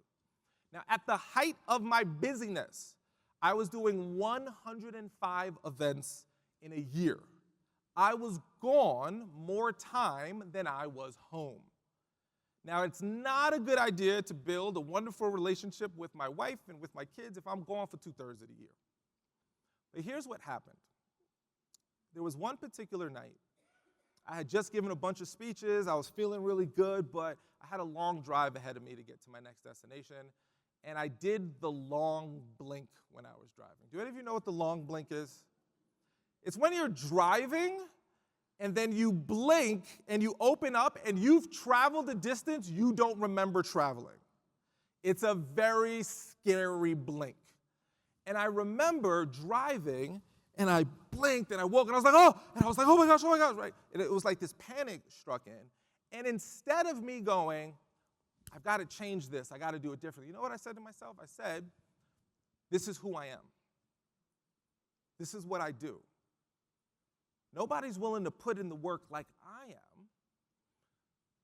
Now, at the height of my busyness, I was doing 105 events in a year. I was gone more time than I was home. Now, it's not a good idea to build a wonderful relationship with my wife and with my kids if I'm gone for 2/3 of the year. But here's what happened. There was one particular night. I had just given a bunch of speeches. I was feeling really good, but I had a long drive ahead of me to get to my next destination. And I did the long blink when I was driving. Do any of you know what the long blink is? It's when you're driving and then you blink and you open up and you've traveled a distance you don't remember traveling. It's a very scary blink. And I remember driving and I blinked and I woke and I was like, oh my gosh, right? And it was like this panic struck in. And instead of me going, I've got to change this, I got to do it differently, you know what I said to myself? I said, this is who I am. This is what I do. Nobody's willing to put in the work like I am.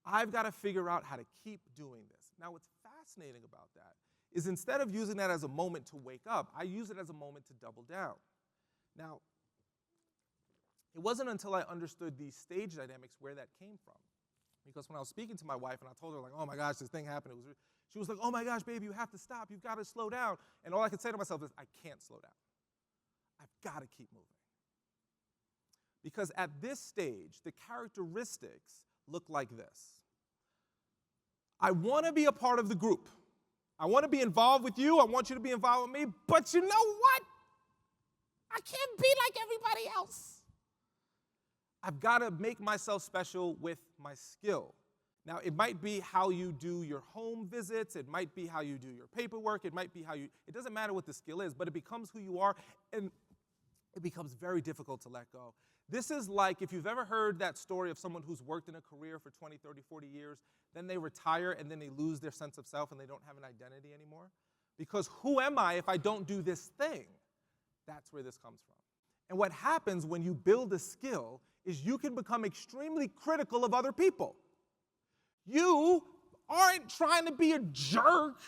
I've got to figure out how to keep doing this. Now, what's fascinating about that is instead of using that as a moment to wake up, I use it as a moment to double down. Now, it wasn't until I understood these stage dynamics where that came from. Because when I was speaking to my wife and I told her, like, oh my gosh, this thing happened, she was like, oh my gosh, baby, you have to stop, you've got to slow down. And all I could say to myself is, I can't slow down. I've got to keep moving. Because at this stage, the characteristics look like this. I want to be a part of the group. I want to be involved with you. I want you to be involved with me. But you know what? I can't be like everybody else. I've got to make myself special with my skill. Now, it might be how you do your home visits. It might be how you do your paperwork. It might be it doesn't matter what the skill is, but it becomes who you are, and it becomes very difficult to let go. This is like if you've ever heard that story of someone who's worked in a career for 20, 30, 40 years, then they retire, and then they lose their sense of self, and they don't have an identity anymore. Because who am I if I don't do this thing? That's where this comes from. And what happens when you build a skill is you can become extremely critical of other people. You aren't trying to be a jerk.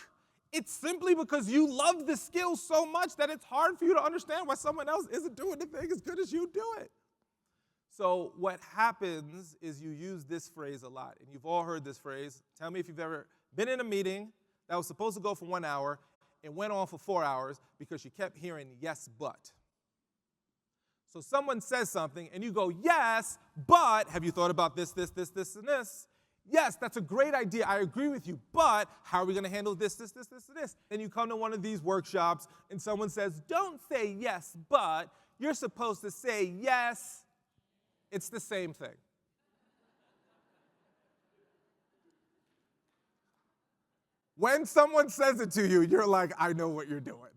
It's simply because you love the skill so much that it's hard for you to understand why someone else isn't doing the thing as good as you do it. So what happens is you use this phrase a lot, and you've all heard this phrase. Tell me if you've ever been in a meeting that was supposed to go for 1 hour and went on for 4 hours because you kept hearing yes, but. So someone says something, and you go, yes, but have you thought about this, and this? Yes, that's a great idea. I agree with you, but how are we going to handle this, and this? Then you come to one of these workshops, and someone says, don't say yes, but. You're supposed to say yes. It's the same thing. When someone says it to you, you're like, I know what you're doing.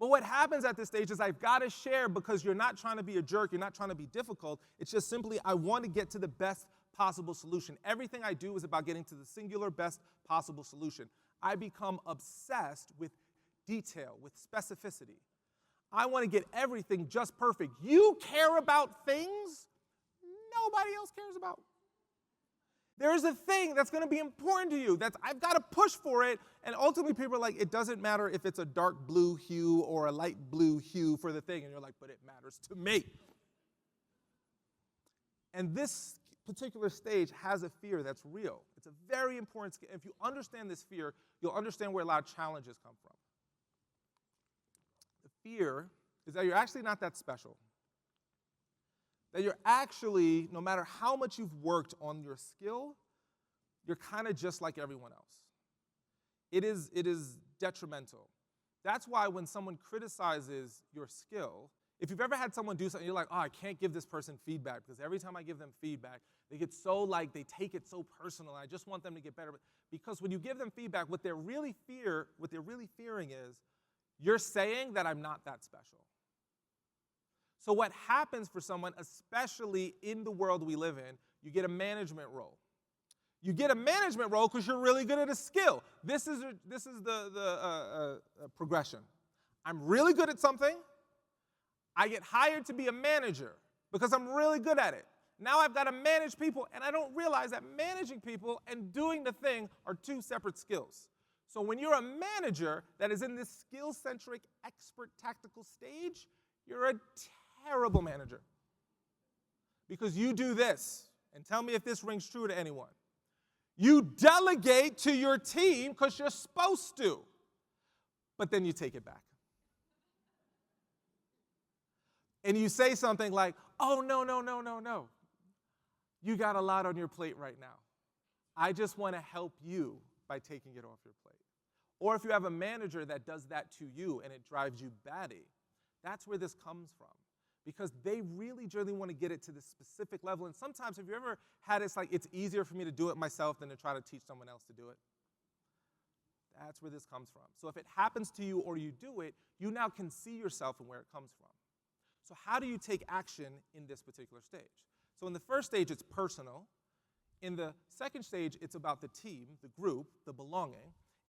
But what happens at this stage is I've got to share, because you're not trying to be a jerk, you're not trying to be difficult. It's just simply I want to get to the best possible solution. Everything I do is about getting to the singular best possible solution. I become obsessed with detail, with specificity. I want to get everything just perfect. You care about things nobody else cares about. There is a thing that's going to be important to you. I've got to push for it. And ultimately, people are like, it doesn't matter if it's a dark blue hue or a light blue hue for the thing. And you're like, but it matters to me. And this particular stage has a fear that's real. It's a very important skill. If you understand this fear, you'll understand where a lot of challenges come from. The fear is that you're actually not that special. That you're actually, no matter how much you've worked on your skill, you're kind of just like everyone else. It is detrimental. That's why when someone criticizes your skill, if you've ever had someone do something, you're like, oh, I can't give this person feedback because every time I give them feedback, they get so they take it so personal. I just want them to get better. Because when you give them feedback, what they're really fearing is, you're saying that I'm not that special. So what happens for someone, especially in the world we live in, you get a management role. You get a management role because you're really good at a skill. This is the progression. I'm really good at something. I get hired to be a manager because I'm really good at it. Now I've got to manage people, and I don't realize that managing people and doing the thing are two separate skills. So when you're a manager that is in this skill-centric, expert, tactical stage, you're a terrible manager. Because you do this, and tell me if this rings true to anyone. You delegate to your team because you're supposed to, but then you take it back. And you say something like, oh, no. You got a lot on your plate right now. I just want to help you by taking it off your plate. Or if you have a manager that does that to you and it drives you batty, that's where this comes from. Because they really want to get it to this specific level. And sometimes, have you ever had it's like, it's easier for me to do it myself than to try to teach someone else to do it? That's where this comes from. So if it happens to you or you do it, you now can see yourself and where it comes from. So how do you take action in this particular stage? So in the first stage, it's personal. In the second stage, it's about the team, the group, the belonging.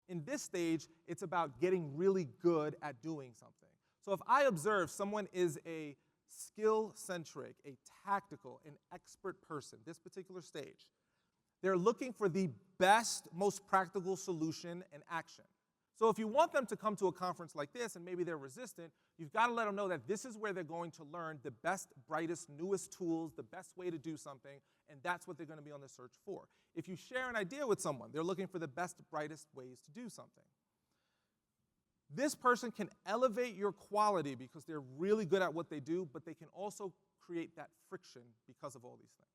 In this stage, it's about getting really good at doing something. So if I observe someone is a skill-centric, a tactical, an expert person, this particular stage, they're looking for the best, most practical solution and action. So if you want them to come to a conference like this and maybe they're resistant, you've got to let them know that this is where they're going to learn the best, brightest, newest tools, the best way to do something, and that's what they're going to be on the search for. If you share an idea with someone, they're looking for the best, brightest ways to do something. This person can elevate your quality because they're really good at what they do, but they can also create that friction because of all these things.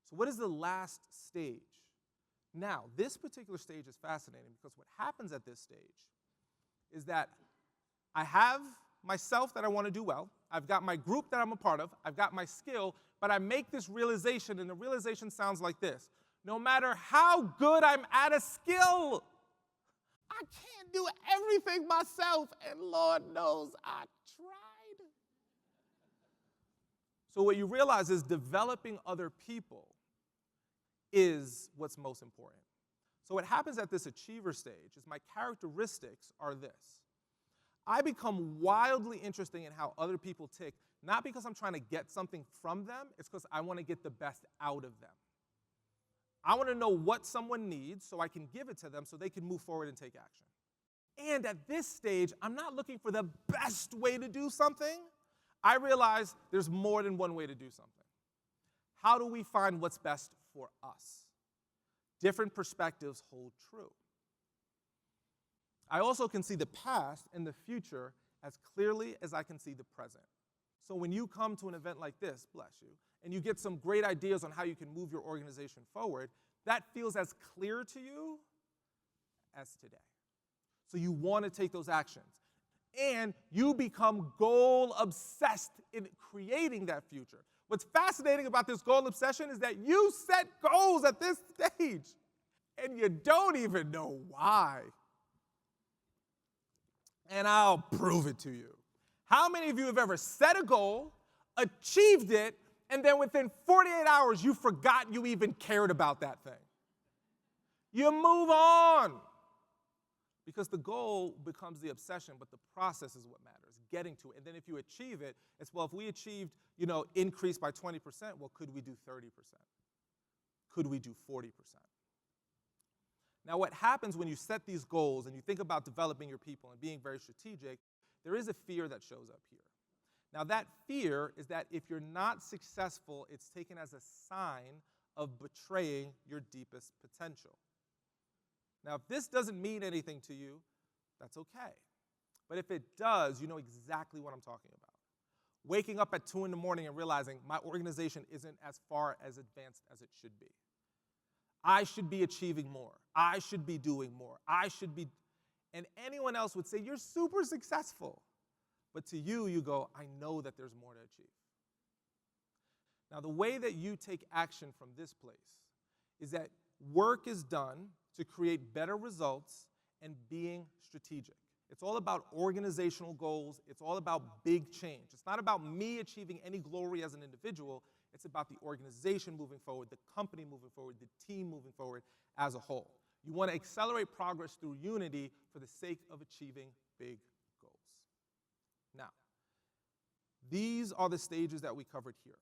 So what is the last stage? Now, this particular stage is fascinating because what happens at this stage is that I have myself that I want to do well, I've got my group that I'm a part of, I've got my skill, but I make this realization, and the realization sounds like this. No matter how good I'm at a skill, I can't do everything myself, and Lord knows I tried. So what you realize is developing other people is what's most important. So what happens at this achiever stage is my characteristics are this. I become wildly interested in how other people tick Not because I'm trying to get something from them, it's because I want to get the best out of them. I want to know what someone needs so I can give it to them so they can move forward and take action. And at this stage, I'm not looking for the best way to do something. I realize there's more than one way to do something. How do we find what's best for us? Different perspectives hold true. I also can see the past and the future as clearly as I can see the present. So when you come to an event like this, bless you, and you get some great ideas on how you can move your organization forward, that feels as clear to you as today. So you want to take those actions. And you become goal-obsessed in creating that future. What's fascinating about this goal obsession is that you set goals at this stage, and you don't even know why. And I'll prove it to you. How many of you have ever set a goal, achieved it, and then within 48 hours you forgot you even cared about that thing? You move on. Because the goal becomes the obsession, but the process is what matters, getting to it. And then if you achieve it, it's, well, if we achieved, increase by 20%, well, could we do 30%? Could we do 40%? Now, what happens when you set these goals and you think about developing your people and being very strategic, there is a fear that shows up here. Now, that fear is that if you're not successful, it's taken as a sign of betraying your deepest potential. Now, if this doesn't mean anything to you, that's okay. But if it does, you know exactly what I'm talking about. Waking up at 2 in the morning and realizing my organization isn't as far as advanced as it should be. I should be achieving more. I should be doing more. And anyone else would say, you're super successful. But to you, you go, I know that there's more to achieve. Now, the way that you take action from this place is that work is done to create better results and being strategic. It's all about organizational goals. It's all about big change. It's not about me achieving any glory as an individual. It's about the organization moving forward, the company moving forward, the team moving forward as a whole. You want to accelerate progress through unity for the sake of achieving big goals. Now, these are the stages that we covered here.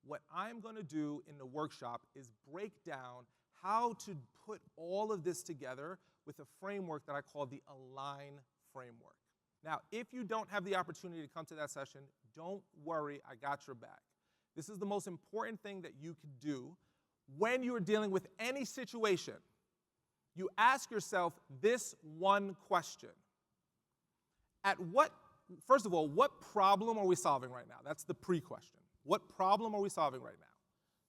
What I'm going to do in the workshop is break down how to put all of this together with a framework that I call the Align framework. Now, if you don't have the opportunity to come to that session, don't worry, I got your back. This is the most important thing that you can do when you are dealing with any situation. You ask yourself this one question. First of all, what problem are we solving right now? That's the pre-question. What problem are we solving right now?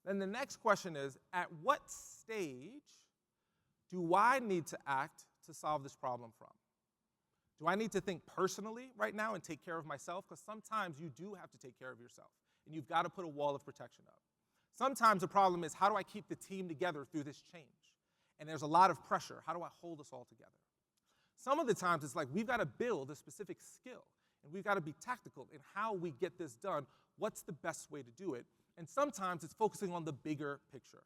Then the next question is, at what stage do I need to act to solve this problem from? Do I need to think personally right now and take care of myself? Because sometimes you do have to take care of yourself, and you've got to put a wall of protection up. Sometimes the problem is, how do I keep the team together through this change? And there's a lot of pressure. How do I hold us all together? Some of the times it's like we've got to build a specific skill, and we've got to be tactical in how we get this done. What's the best way to do it? And sometimes it's focusing on the bigger picture.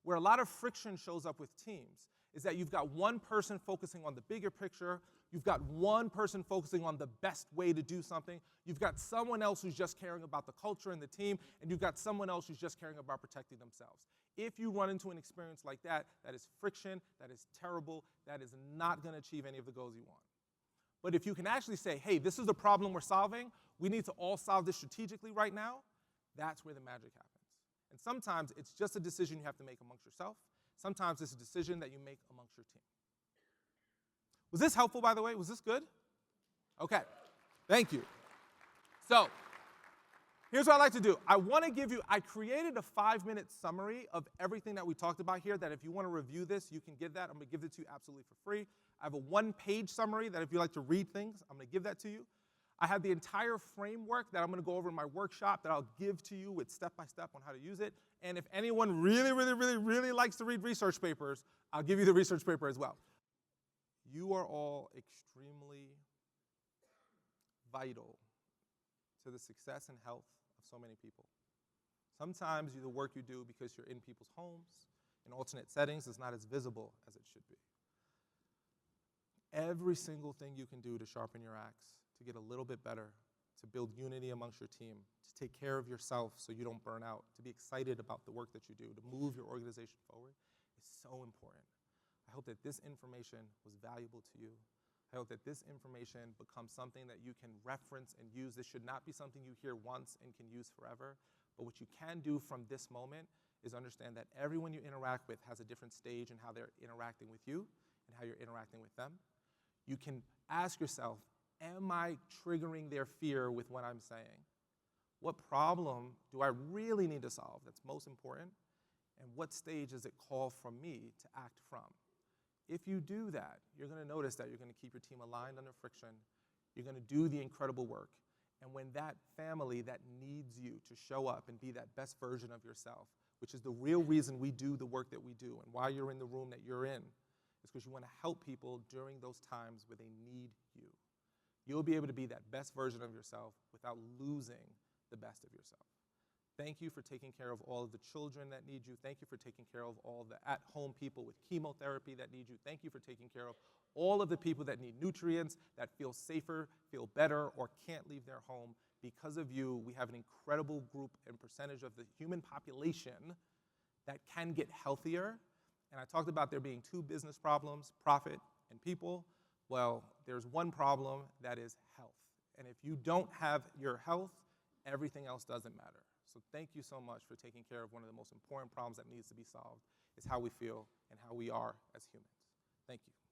Where a lot of friction shows up with teams is that you've got one person focusing on the bigger picture, you've got one person focusing on the best way to do something, you've got someone else who's just caring about the culture and the team, and you've got someone else who's just caring about protecting themselves. If you run into an experience like that, that is friction, that is terrible, that is not going to achieve any of the goals you want. But if you can actually say, hey, this is the problem we're solving, we need to all solve this strategically right now, that's where the magic happens. And sometimes it's just a decision you have to make amongst yourself. Sometimes it's a decision that you make amongst your team. Was this helpful, by the way? Was this good? Okay, thank you. So, here's what I like to do. I created a 5-minute summary of everything that we talked about here, that if you want to review this, you can get that. I'm going to give it to you absolutely for free. I have a 1-page summary that if you like to read things, I'm going to give that to you. I have the entire framework that I'm going to go over in my workshop that I'll give to you with step-by-step on how to use it. And if anyone really, really, really, really likes to read research papers, I'll give you the research paper as well. You are all extremely vital to the success and health of so many people. Sometimes the work you do because you're in people's homes, in alternate settings, is not as visible as it should be. Every single thing you can do to sharpen your axe, to get a little bit better, to build unity amongst your team, to take care of yourself so you don't burn out, to be excited about the work that you do, to move your organization forward, is so important. I hope that this information was valuable to you. I hope that this information becomes something that you can reference and use. This should not be something you hear once and can use forever. But what you can do from this moment is understand that everyone you interact with has a different stage in how they're interacting with you and how you're interacting with them. You can ask yourself, am I triggering their fear with what I'm saying? What problem do I really need to solve that's most important? And what stage does it call from me to act from? If you do that, you're going to notice that you're going to keep your team aligned under friction. You're going to do the incredible work. And when that family that needs you to show up and be that best version of yourself, which is the real reason we do the work that we do and why you're in the room that you're in, is because you want to help people during those times where they need you. You'll be able to be that best version of yourself without losing the best of yourself. Thank you for taking care of all of the children that need you. Thank you for taking care of all the at-home people with chemotherapy that need you. Thank you for taking care of all of the people that need nutrients, that feel safer, feel better, or can't leave their home. Because of you, we have an incredible group and percentage of the human population that can get healthier. And I talked about there being two business problems, profit and people. Well, there's one problem that is health. And if you don't have your health, everything else doesn't matter. So thank you so much for taking care of one of the most important problems that needs to be solved, is how we feel and how we are as humans. Thank you.